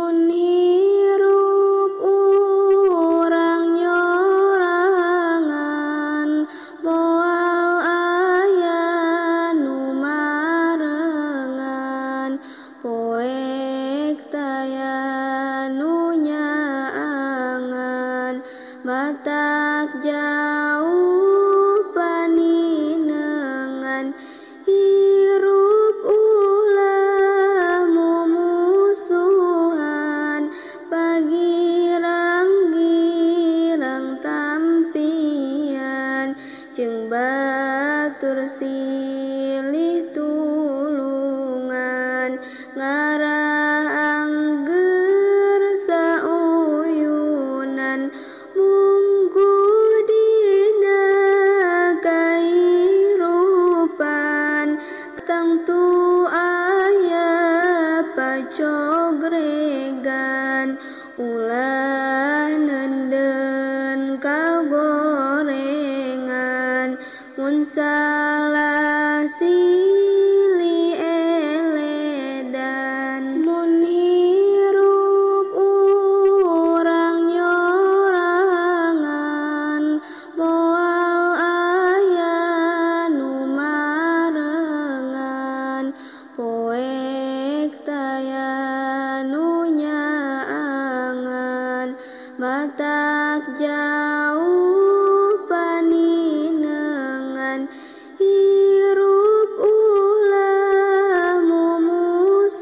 Mun hirup urang nyorangan moal aya nu marengan poek taya nu nyaangan matak jauh paninengan hirup ulah mumusuhan pagirang-girang tampian jeung batur silih tulungan ngarah angger sauyunan munggu dina kahirupan tangtu aya pacogregan ulah nenden kagorengan mun salah silih eledan mun hirup urang nyorangan moal aya nu marengan poek taya nu nyaangan matak jauh paninengan hirup ulah mumusuhan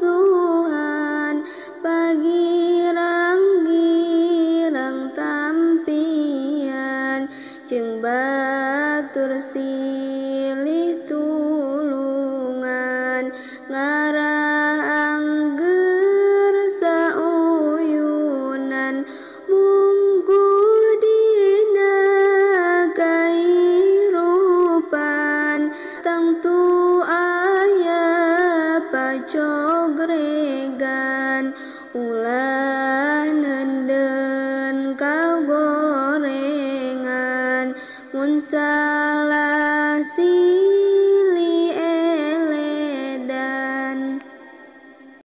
pagirang-girang tampian jeung batur silih tulungan ngarah angger sauyunan munggu dina kahirupan tangtu aya pacogregan ulah nenden kagorengan mun salah